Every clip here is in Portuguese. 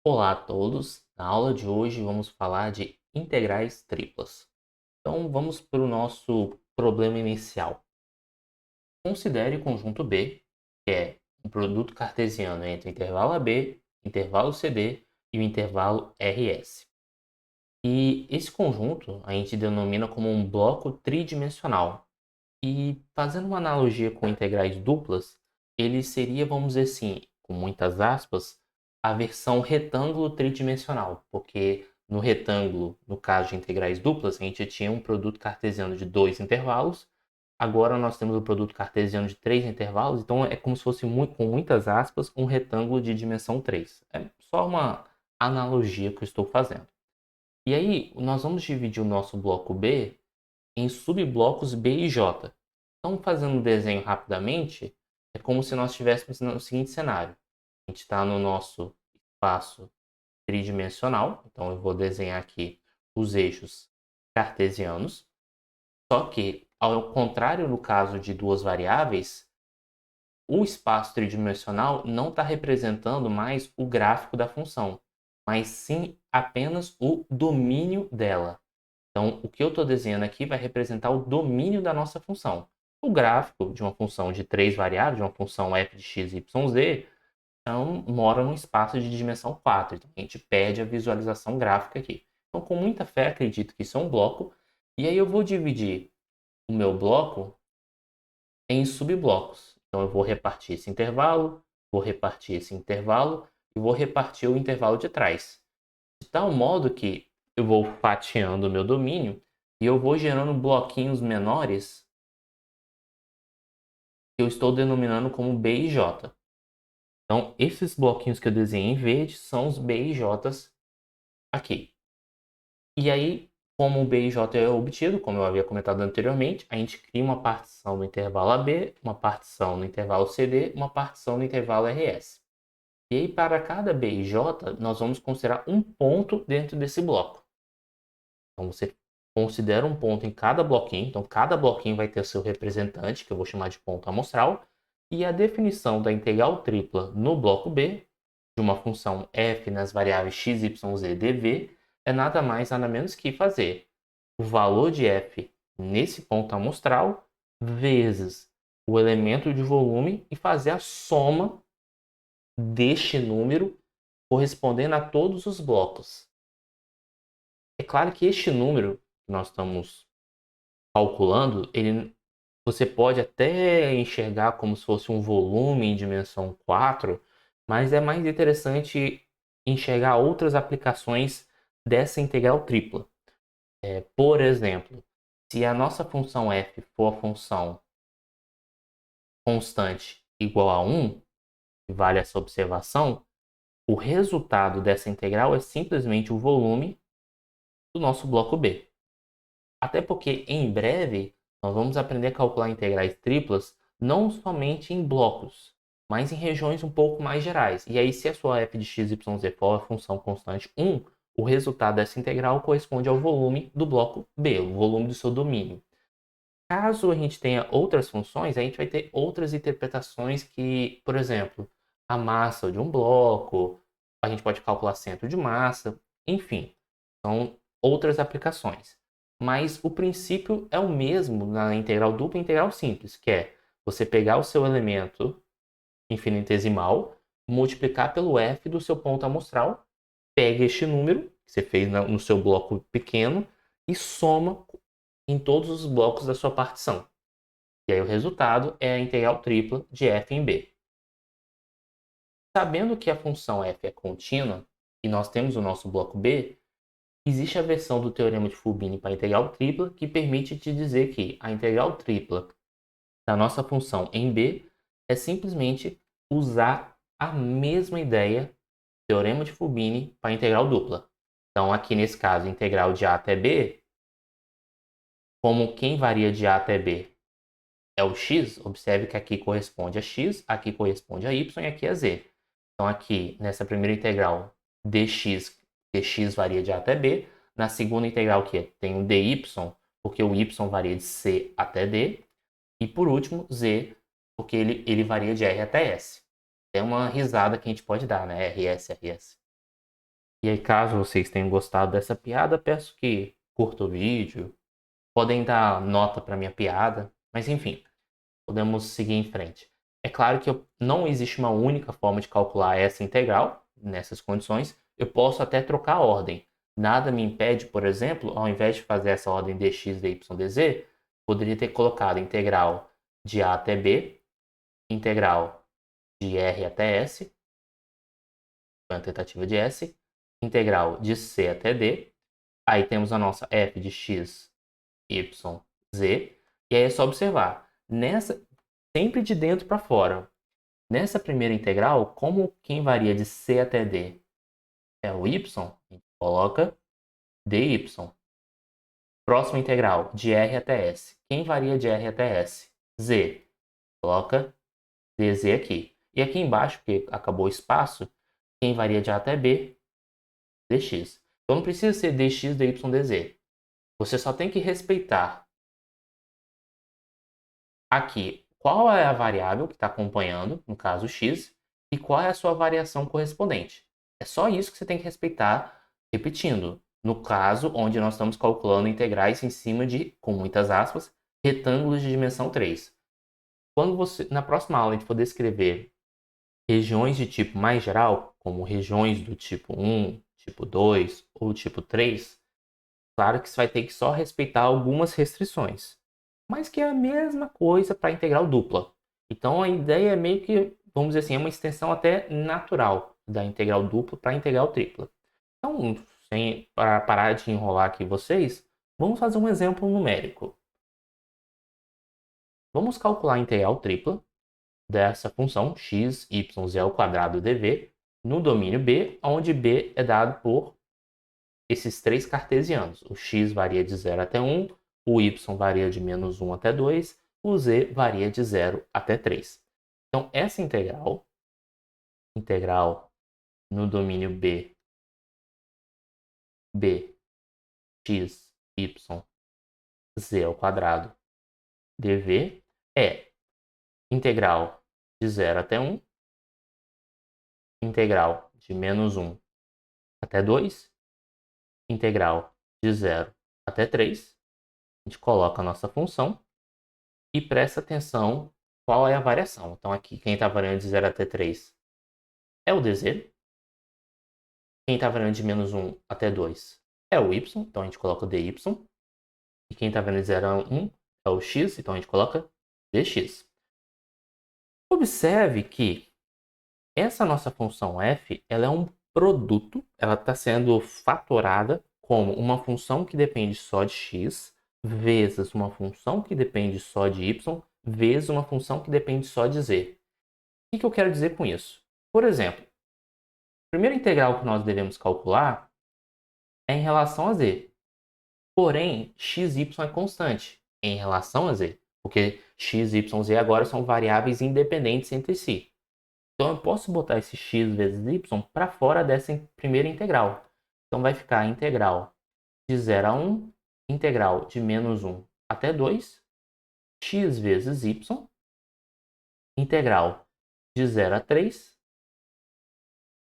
Olá a todos! Na aula de hoje vamos falar de integrais triplas. Então vamos para o nosso problema inicial. Considere o conjunto B, que é um produto cartesiano entre o intervalo AB, intervalo CD e o intervalo RS. E esse conjunto a gente denomina como um bloco tridimensional. E fazendo uma analogia com integrais duplas, ele seria, vamos dizer assim, com muitas aspas, a versão retângulo tridimensional, porque no retângulo, no caso de integrais duplas, a gente tinha um produto cartesiano de dois intervalos, agora nós temos o produto cartesiano de três intervalos, então é como se fosse, com muitas aspas, um retângulo de dimensão 3. É só uma analogia que eu estou fazendo. E aí, nós vamos dividir o nosso bloco B em subblocos B e J. Então, fazendo o desenho rapidamente, é como se nós estivéssemos no seguinte cenário. A gente está no nosso espaço tridimensional, então eu vou desenhar aqui os eixos cartesianos, só que, ao contrário no caso de duas variáveis, o espaço tridimensional não está representando mais o gráfico da função, mas sim apenas o domínio dela. Então, o que eu estou desenhando aqui vai representar o domínio da nossa função. O gráfico de uma função de três variáveis, de uma função f de x, y, z, então, mora num espaço de dimensão 4. Então, a gente pede a visualização gráfica aqui. Então, com muita fé, acredito que isso é um bloco. E aí eu vou dividir o meu bloco em subblocos. Então, eu vou repartir esse intervalo, vou repartir esse intervalo e vou repartir o intervalo de trás. De tal modo que eu vou fatiando o meu domínio e eu vou gerando bloquinhos menores que eu estou denominando como B e J. Então, esses bloquinhos que eu desenhei em verde são os B e J aqui. E aí, como o B e J é obtido, como eu havia comentado anteriormente, a gente cria uma partição no intervalo AB, uma partição no intervalo CD, uma partição no intervalo RS. E aí, para cada B e J, nós vamos considerar um ponto dentro desse bloco. Então, você considera um ponto em cada bloquinho. Então, cada bloquinho vai ter seu representante, que eu vou chamar de ponto amostral. E a definição da integral tripla no bloco B, de uma função f nas variáveis x, y, z, dv, é nada mais, nada menos que fazer o valor de f nesse ponto amostral vezes o elemento de volume e fazer a soma deste número correspondendo a todos os blocos. É claro que este número que nós estamos calculando, você pode até enxergar como se fosse um volume em dimensão 4, mas é mais interessante enxergar outras aplicações dessa integral tripla. Por exemplo, se a nossa função f for a função constante igual a 1, que vale essa observação, o resultado dessa integral é simplesmente o volume do nosso bloco B. Até porque em breve nós vamos aprender a calcular integrais triplas não somente em blocos, mas em regiões um pouco mais gerais. E aí, se a sua f de x, y, z for a função constante 1, o resultado dessa integral corresponde ao volume do bloco B, o volume do seu domínio. Caso a gente tenha outras funções, a gente vai ter outras interpretações que, por exemplo, a massa de um bloco, a gente pode calcular centro de massa, enfim, são outras aplicações. Mas o princípio é o mesmo na integral dupla e integral simples, que é você pegar o seu elemento infinitesimal, multiplicar pelo f do seu ponto amostral, pega este número que você fez no seu bloco pequeno e soma em todos os blocos da sua partição. E aí o resultado é a integral tripla de f em b. Sabendo que a função f é contínua e nós temos o nosso bloco B, existe a versão do teorema de Fubini para a integral tripla que permite te dizer que a integral tripla da nossa função em B é simplesmente usar a mesma ideia, teorema de Fubini, para a integral dupla. Então, aqui nesse caso, integral de A até B, como quem varia de A até B é o x, observe que aqui corresponde a x, aqui corresponde a y e aqui a z. Então, aqui nessa primeira integral, dx varia de A até B. Na segunda integral, que tem o dy, porque o y varia de C até D. E por último, z, porque ele varia de R até S. É uma risada que a gente pode dar, né? RS, RS. E aí, caso vocês tenham gostado dessa piada, peço que curta o vídeo. Podem dar nota para minha piada. Mas enfim, podemos seguir em frente. É claro que não existe uma única forma de calcular essa integral nessas condições. Eu posso até trocar a ordem. Nada me impede, por exemplo, ao invés de fazer essa ordem dx, dy, dz, poderia ter colocado integral de a até b, integral de r até s, foi a tentativa de s, integral de c até d. Aí temos a nossa f de x, y, z. E aí é só observar. Sempre de dentro para fora. Nessa primeira integral, como quem varia de c até d é o y, a gente coloca dy. Próxima integral, de r até s. Quem varia de r até s? Z. Coloca dz aqui. E aqui embaixo, porque acabou o espaço, quem varia de a até b? Dx. Então não precisa ser dx, dy, dz. Você só tem que respeitar aqui qual é a variável que está acompanhando, no caso x, e qual é a sua variação correspondente. É só isso que você tem que respeitar, repetindo. No caso, onde nós estamos calculando integrais em cima de, com muitas aspas, retângulos de dimensão 3. Quando na próxima aula a gente for descrever regiões de tipo mais geral, como regiões do tipo 1, tipo 2 ou tipo 3, claro que você vai ter que só respeitar algumas restrições, mas que é a mesma coisa para a integral dupla. Então a ideia é meio que, vamos dizer assim, é uma extensão até natural da integral dupla para a integral tripla. Então, para parar de enrolar aqui vocês, vamos fazer um exemplo numérico. Vamos calcular a integral tripla dessa função x, y, z ao quadrado dv no domínio B, onde B é dado por esses três cartesianos. O x varia de 0 até 1, o y varia de menos 1 até 2, o z varia de 0 até 3. Então, essa integral no domínio B, x, y, z ao quadrado dv é integral de 0 até 1, integral de menos 1 até 2, integral de 0 até 3. A gente coloca a nossa função e presta atenção qual é a variação. Então aqui quem está variando de 0 até 3 é o dz. Quem está variando de menos 1 até 2 é o y, então a gente coloca o dy. E quem está variando de 0 a 1 é o x, então a gente coloca dx. Observe que essa nossa função f ela é um produto, ela está sendo fatorada como uma função que depende só de x vezes uma função que depende só de y vezes uma função que depende só de z. O que eu quero dizer com isso? Por exemplo, a primeira integral que nós devemos calcular é em relação a z. Porém, xy é constante em relação a z, porque x, y, z agora são variáveis independentes entre si. Então eu posso botar esse x vezes y para fora dessa primeira integral. Então vai ficar a integral de 0 a 1, integral de menos 1 até 2, x vezes y, integral de 0 a 3,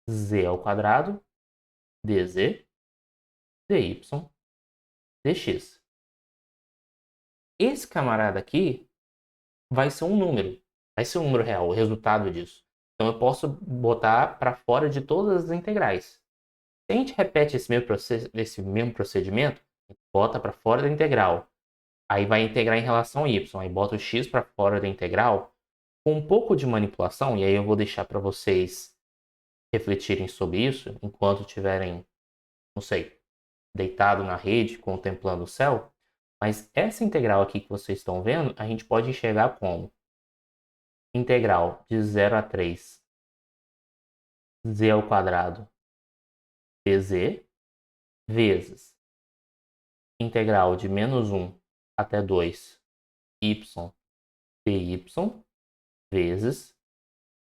z ao quadrado, dz, dy, dx. Esse camarada aqui vai ser um número. Vai ser um número real, o resultado disso. Então eu posso botar para fora de todas as integrais. Se a gente repete esse mesmo procedimento, a gente bota para fora da integral. Aí vai integrar em relação a y. Aí bota o x para fora da integral. Com um pouco de manipulação, e aí eu vou deixar para vocês refletirem sobre isso enquanto estiverem, não sei, deitado na rede, contemplando o céu. Mas essa integral aqui que vocês estão vendo, a gente pode enxergar como integral de 0 a 3 z ao quadrado dz vezes integral de menos 1 até 2 y dy vezes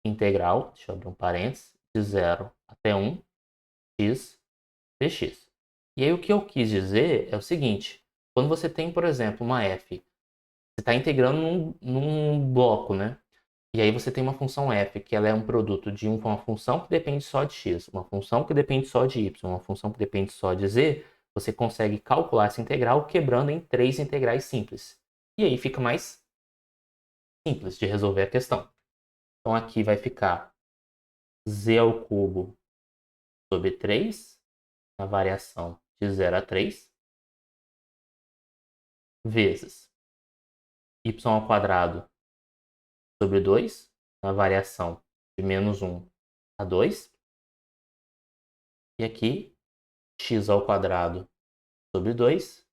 integral, deixa eu abrir um parênteses, de 0 até 1 x dx. E aí o que eu quis dizer é o seguinte, quando você tem, por exemplo, uma f, você está integrando num bloco, né? E aí você tem uma função f, que ela é um produto de uma função que depende só de x, uma função que depende só de y, uma função que depende só de z. Você consegue calcular essa integral quebrando em 3 integrais simples. E aí fica mais simples de resolver a questão. Então aqui vai ficar z ao cubo sobre 3, na variação de 0 a 3, vezes y ao quadrado sobre 2, na variação de menos 1 a 2. E aqui, x ao quadrado sobre 2,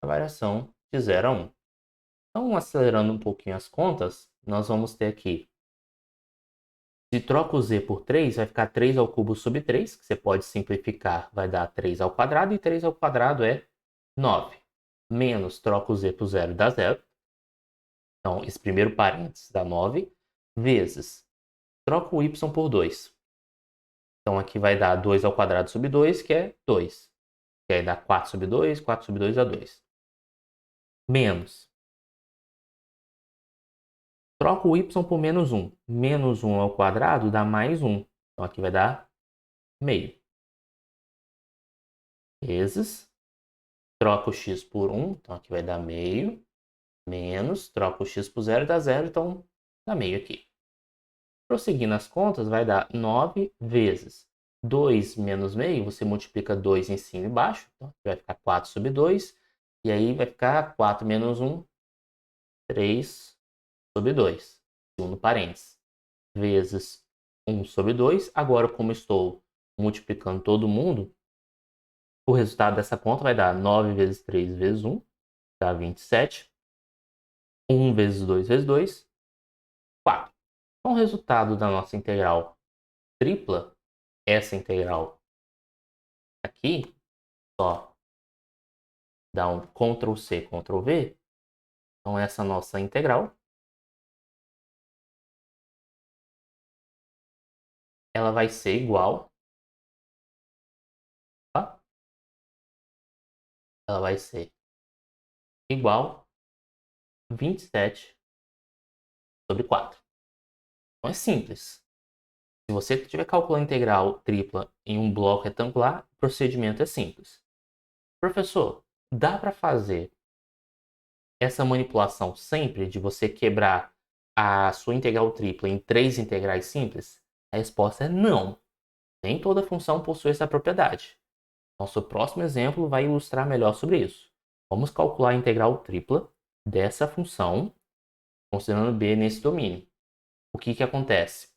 na variação de 0 a 1. Então, acelerando um pouquinho as contas, nós vamos ter aqui, se troca o z por 3, vai ficar 3 ao cubo sobre 3, que você pode simplificar, vai dar 3 ao quadrado, e 3 ao quadrado é 9. Menos, troca o z por 0 dá 0. Então, esse primeiro parênteses dá 9, vezes, troca o y por 2. Então, aqui vai dar 2 ao quadrado sobre 2, que é 2. E aí dá 4 sobre 2, 4 sobre 2 dá 2. Menos, troca o y por menos 1. Menos 1 ao quadrado dá mais 1. Então, aqui vai dar meio. Vezes, troca o x por 1. Então, aqui vai dar meio. Menos, troca o x por 0 dá 0. Então, dá meio aqui. Prosseguindo as contas, vai dar 9 vezes 2 menos meio. Você multiplica 2 em cima e embaixo. Então, aqui vai ficar 4 sobre 2. E aí vai ficar 4 menos 1, 3 sobre 2. Segundo parênteses. Vezes 1 sobre 2. Agora, como estou multiplicando todo mundo, o resultado dessa conta vai dar 9 vezes 3 vezes 1, dá 27. 1 vezes 2 vezes 2, 4. Então, o resultado da nossa integral tripla, essa integral aqui, só dá um Ctrl C, Ctrl V. Então, essa nossa integral, ela vai ser igual, tá? Ela vai ser igual a 27 sobre 4. Então, é simples. Se você estiver calculando a integral tripla em um bloco retangular, o procedimento é simples. Professor, dá para fazer essa manipulação sempre de você quebrar a sua integral tripla em 3 integrais simples? A resposta é não. Nem toda função possui essa propriedade. Nosso próximo exemplo vai ilustrar melhor sobre isso. Vamos calcular a integral tripla dessa função, considerando b nesse domínio. O que acontece?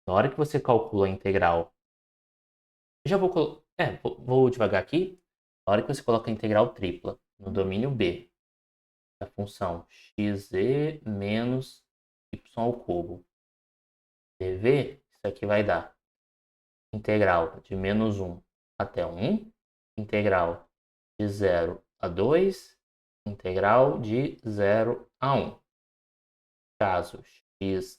Na hora que você calcula a integral... Já vou devagar aqui. Na hora que você coloca a integral tripla no domínio b da função xe menos y ao cubo dv, isso aqui vai dar integral de menos 1 até 1, integral de 0 a 2, integral de 0 a 1. Caso x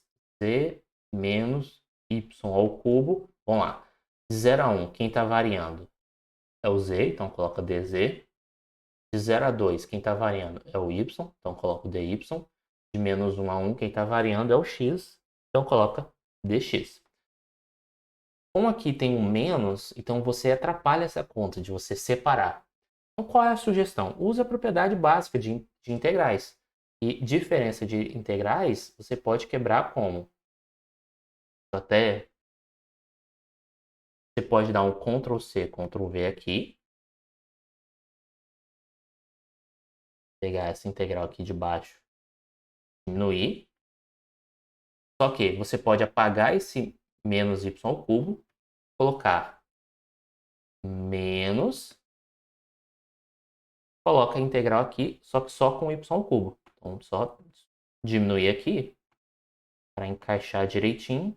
menos y ao cubo, vamos lá, de 0 a 1, quem está variando é o z, então coloca dz. De 0 a 2, quem está variando é o y, então coloca o dy. De menos 1 a 1, quem está variando é o x, então coloca dx. Como aqui tem um menos, então você atrapalha essa conta de você separar. Então qual é a sugestão? Use a propriedade básica de integrais. E diferença de integrais você pode quebrar como? Até você pode dar um Ctrl C, Ctrl V aqui. Pegar essa integral aqui de baixo, diminuir. Só que você pode apagar esse menos y ao cubo, colocar menos, coloca a integral aqui, só que só com y ao cubo. Então, só diminuir aqui para encaixar direitinho.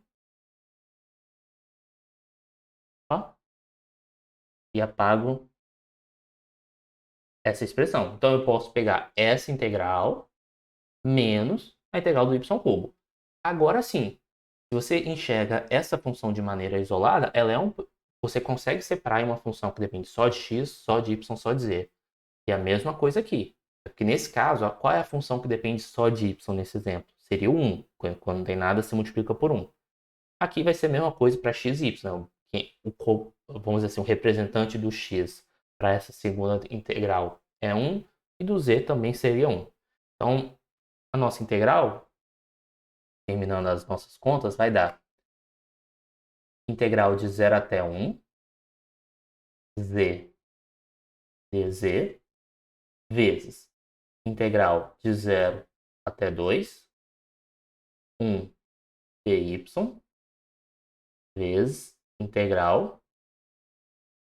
Ó, e apago essa expressão. Então, eu posso pegar essa integral menos a integral do y ao cubo. Agora sim, se você enxerga essa função de maneira isolada, você consegue separar em uma função que depende só de x, só de y, só de z. E a mesma coisa aqui. Porque nesse caso, qual é a função que depende só de y nesse exemplo? seria o 1. Quando não tem nada, se multiplica por 1. Aqui vai ser a mesma coisa para x e y. Vamos dizer assim, o representante do x para essa segunda integral é 1 e do z também seria 1. Então, a nossa integral, terminando as nossas contas, vai dar integral de 0 até 1, z dz, vezes integral de 0 até 2, 1 dy, vezes integral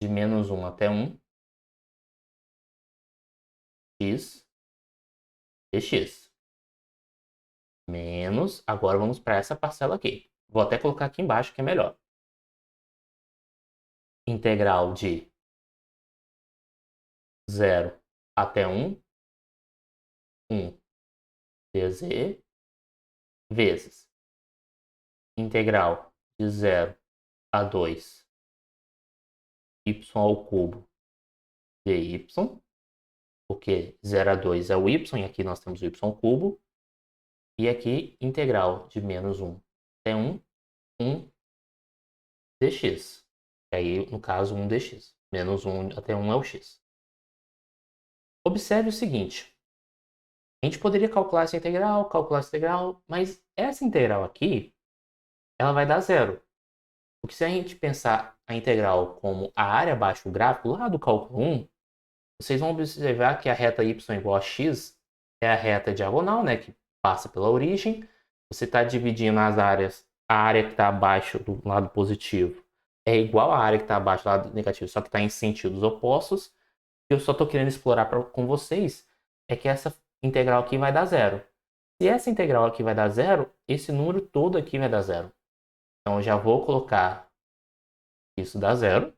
de menos 1 até 1, x dx. Menos, agora vamos para essa parcela aqui. Vou até colocar aqui embaixo que é melhor. Integral de 0 até 1, 1 dz, vezes integral de 0 a 2, y ao cubo dy, porque 0 a 2 é o y, e aqui nós temos o y ao cubo. E aqui, integral de menos 1 até 1, 1 dx. E aí, no caso, 1 dx. Menos 1 até 1 é o x. Observe o seguinte. A gente poderia calcular essa integral, mas essa integral aqui, ela vai dar zero. Porque se a gente pensar a integral como a área abaixo do gráfico, lá do cálculo 1, vocês vão observar que a reta y igual a x é a reta diagonal, né, que passa pela origem. Você está dividindo as áreas, a área que está abaixo do lado positivo é igual à área que está abaixo do lado negativo, só que está em sentidos opostos. O que eu só estou querendo explorar com vocês é que essa integral aqui vai dar zero. Se essa integral aqui vai dar zero, esse número todo aqui vai dar zero. Então eu já vou colocar isso dá zero.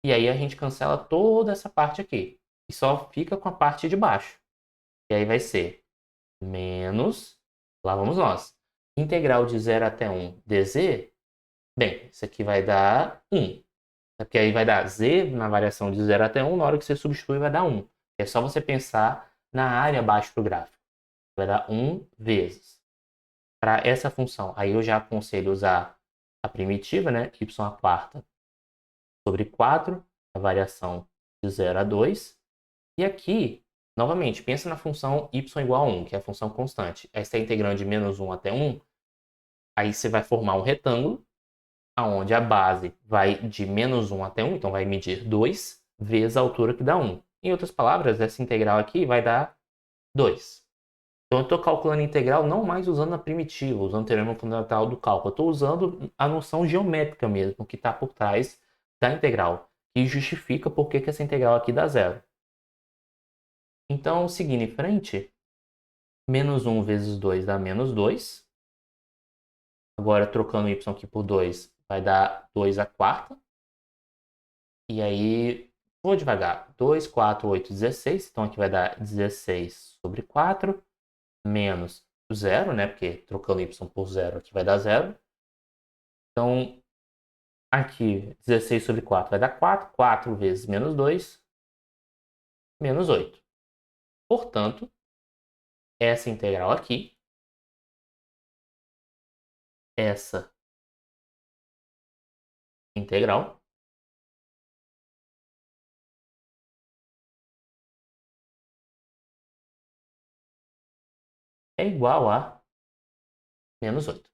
E aí a gente cancela toda essa parte aqui. E só fica com a parte de baixo. E aí vai ser menos, lá vamos nós, integral de 0 até 1 dz, bem, isso aqui vai dar 1. Porque aí vai dar z na variação de 0 até 1, na hora que você substitui vai dar 1. É só você pensar na área abaixo do gráfico. Vai dar 1 vezes. Para essa função, aí eu já aconselho usar a primitiva, né? Y à quarta sobre 4, a variação de 0 a 2. E aqui, novamente, pensa na função y igual a 1, que é a função constante. Essa é a integrando de menos 1 até 1. Aí você vai formar um retângulo, onde a base vai de menos 1 até 1, então vai medir 2 vezes a altura que dá 1. Em outras palavras, essa integral aqui vai dar 2. Então eu estou calculando a integral não mais usando a primitiva, usando o teorema fundamental do cálculo. Eu estou usando a noção geométrica mesmo, que está por trás da integral, e justifica por que essa integral aqui dá zero. Então, seguindo em frente, menos 1 vezes 2 dá menos 2. Agora, trocando y aqui por 2, vai dar 2 à quarta. E aí, vou devagar. 2, 4, 8, 16. Então, aqui vai dar 16 sobre 4, menos zero, né? Porque trocando y por zero, aqui vai dar zero. Então, aqui, 16 sobre 4 vai dar 4. 4 vezes menos 2, menos 8. Portanto, essa integral aqui, essa integral, é igual a menos 8.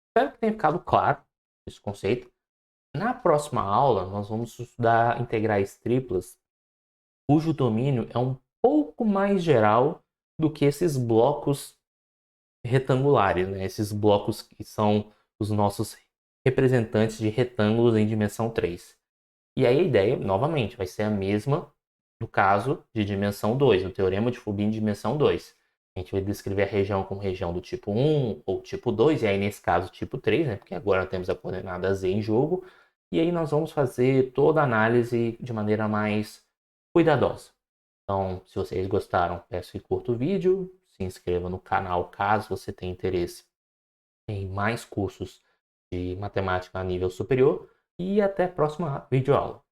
Espero que tenha ficado claro esse conceito. Na próxima aula, nós vamos estudar integrais triplas, cujo domínio é um pouco mais geral do que esses blocos retangulares, né? Esses blocos que são os nossos representantes de retângulos em dimensão 3. E aí a ideia, novamente, vai ser a mesma no caso de dimensão 2, no teorema de Fubini de dimensão 2. A gente vai descrever a região como região do tipo 1 ou tipo 2, e aí nesse caso tipo 3, né? Porque agora temos a coordenada z em jogo. E aí nós vamos fazer toda a análise de maneira mais cuidadosa. Então, se vocês gostaram, peço que curta o vídeo, se inscreva no canal caso você tenha interesse em mais cursos de matemática a nível superior, e até a próxima videoaula.